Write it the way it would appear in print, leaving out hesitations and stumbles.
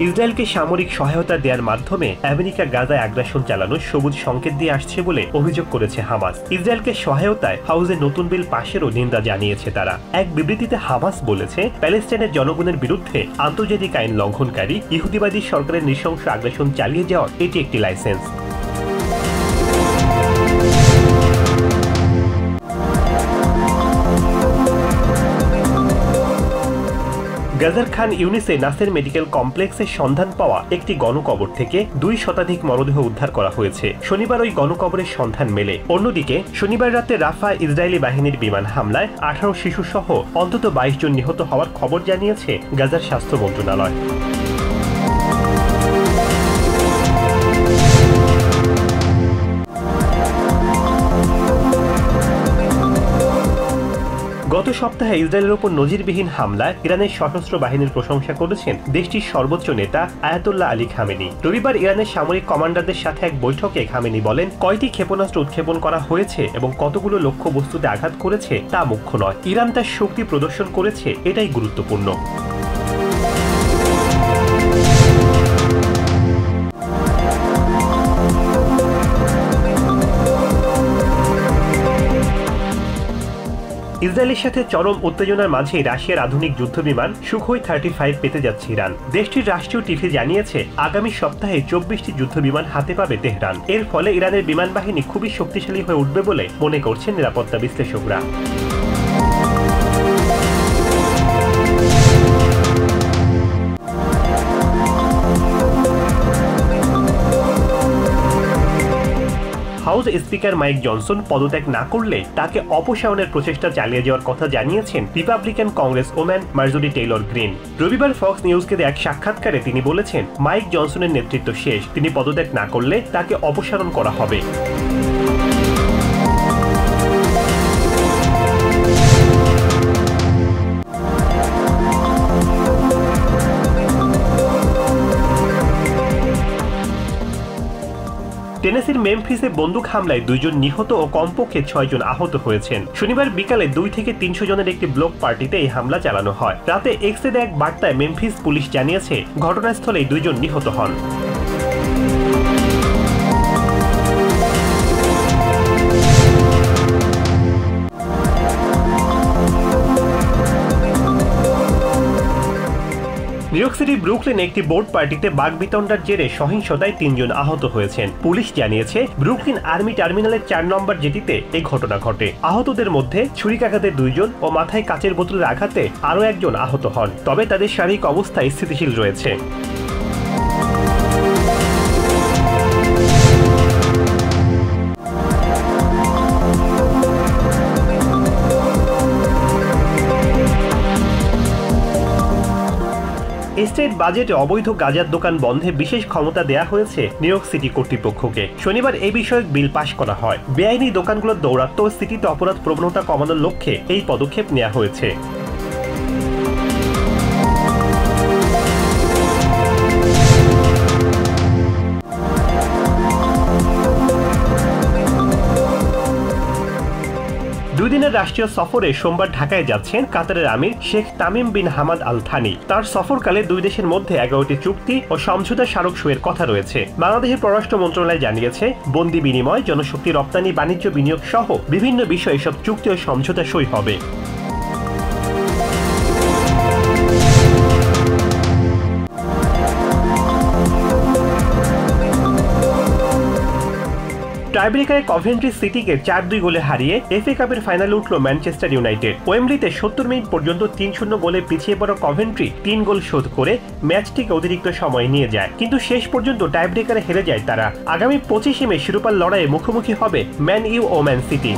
ইসরায়েলকে সামরিক সহায়তা দেওয়ার মাধ্যমে আমেরিকা গাজায় আগ্রাসন চালানোর সবুজ সংকেত দিয়ে আসছে বলে অভিযোগ করেছে হামাস। ইসরায়েলকে সহায়তায় হাউসে নতুন বিল পাশেরও নিন্দা জানিয়েছে তারা। এক বিবৃতিতে হামাস বলেছে, প্যালেস্টাইনের জনগণের বিরুদ্ধে আন্তর্জাতিক আইন লঙ্ঘনকারী ইহুদিবাদী সরকারের নৃশংস আগ্রাসন চালিয়ে যাওয়ার এটি একটি লাইসেন্স। গাজার খান ইউনিসে নাসের মেডিকেল কমপ্লেক্সের সন্ধান পাওয়া একটি গণকবর থেকে 2 শতাধিক মরদেহ উদ্ধার করা হয়েছে। শনিবার ওই গণকবরের সন্ধান মেলে। অন্যদিকে শনিবার রাতে রাফা ইসরায়েলি বাহিনীর বিমান হামলায় 18 শিশু সহ অন্তত 22 জন নিহত হওয়ার খবর জানিয়েছে গাজার স্বাস্থ্য মন্ত্রণালয়। গত সপ্তাহে ইসরায়েলের উপর নজিরবিহীন হামলায় ইরানের সশস্ত্র বাহিনীর প্রশংসা করেছেন দেশটির সর্বোচ্চ নেতা আয়াতুল্লাহ আলী খামেনি। রবিবার ইরানের সামরিক কমান্ডারদের সাথে এক বৈঠকে খামেনি বলেন, কয়টি ক্ষেপণাস্ত্র উৎক্ষেপণ করা হয়েছে এবং কতগুলো লক্ষ্যবস্তুতে আঘাত করেছে তা মুখ্য নয়, ইরান তার শক্তি প্রদর্শন করেছে এটাই গুরুত্বপূর্ণ। ইসরায়েলের সাথে চরম উত্তেজনার মাঝে রাশিয়ার আধুনিক যুদ্ধবিমান সুখোই 35 পেতে যাচ্ছে ইরান। দেশটির রাষ্ট্রীয় টিভি জানিয়েছে, আগামী সপ্তাহে 24টি যুদ্ধবিমান হাতে পাবে তেহরান। এর ফলে ইরানের বিমান বাহিনী খুবই শক্তিশালী হয়ে উঠবে বলে মনে করছেন নিরাপত্তা বিশ্লেষকরা। হাউস স্পিকার মাইক জনসন পদত্যাগ না করলে তাকে অপসারণের প্রচেষ্টা চালিয়ে যাওয়ার কথা জানিয়েছেন Republican Congress woman মার্জরি Taylor green. রবিবার ফক্স নিউজকে এক সাক্ষাৎকারে তিনি বলেছেন, মাইক জনসনের নেতৃত্ব শেষ, তিনি পদত্যাগ না করলে তাকে অপসারণ করা হবে। টেনেসির মেমফিসে বন্দুক হামলায় 2 জন নিহত ও কমপক্ষে 6 জন আহত হয়েছেন। শনিবার বিকালে 2 থেকে 300 জনের একটি ব্লক পার্টিতে এই হামলা চালানো হয়। রাতে এক্সে এক বার্তায় মেমফিস পুলিশ জানিয়েছে, ঘটনাস্থলেই 2 জন নিহত হন। নিউ ইয়র্ক সিটির ব্রুকলিনে একটি বোর্ড পার্টিতে বাকবিতণ্ডার জেরে সহিংসতায় 3 জন আহত হয়েছেন। পুলিশ জানিয়েছে, ব্রুকলিন আর্মি টার্মিনালের 4 নম্বর জেটিতে এই ঘটনা ঘটে। আহতদের মধ্যে ছুরিকাঘাতে 2 জন ও মাথায় কাচের বোতলের আঘাতে আরও 1 জন আহত হন, তবে তাদের শারীরিক অবস্থা স্থিতিশীল রয়েছে। স্টেট বাজেটে অবৈধ গাঁজার দোকান বন্ধে বিশেষ ক্ষমতা দেয়া হয়েছে নিউ ইয়র্ক সিটি কর্তৃপক্ষকে। শনিবার এই বিষয়ক বিল পাশ করা হয়। বেআইনি দোকানগুলোর দৌরাত্ম ও সিটিতে অপরাধ প্রবণতা কমানোর লক্ষ্যে এই পদক্ষেপ নেওয়া হয়েছে। দুদিনের রাষ্ট্রীয় সফরে সোমবার ঢাকায় যাচ্ছেন কাতারের আমির Sheikh Tamim bin Hamad Al Thani. তার সফরকালে 2 দেশের মধ্যে 11টি চুক্তি ও সমঝোতা স্মারক সইয়ের কথা রয়েছে। বাংলাদেশের পররাষ্ট্র মন্ত্রণালয় জানিয়েছে, বন্দী বিনিময়, জনশক্তি রপ্তানি, বাণিজ্য বিনিয়োগ সহ বিভিন্ন বিষয়ে সব চুক্তি ও সমঝোতা সই হবে। টাইব্রেকারে কভেন্ট্রি সিটিকে 4-2 গোলে হারিয়ে এফএ কাপের ফাইনালে উঠল ম্যানচেস্টার ইউনাইটেড। ওয়েম্বলিতে 70 মিনিট পর্যন্ত 3-0 গোলে পিছিয়ে পড়া কভেন্ট্রি 3 গোল শোধ করে ম্যাচটিকে অতিরিক্ত সময় নিয়ে যায়, কিন্তু শেষ পর্যন্ত টাইব্রেকারে হেরে যায় তারা। আগামী 25 মে শিরোপার লড়াইয়ে মুখোমুখি হবে ম্যান ইউ ও ম্যান সিটি।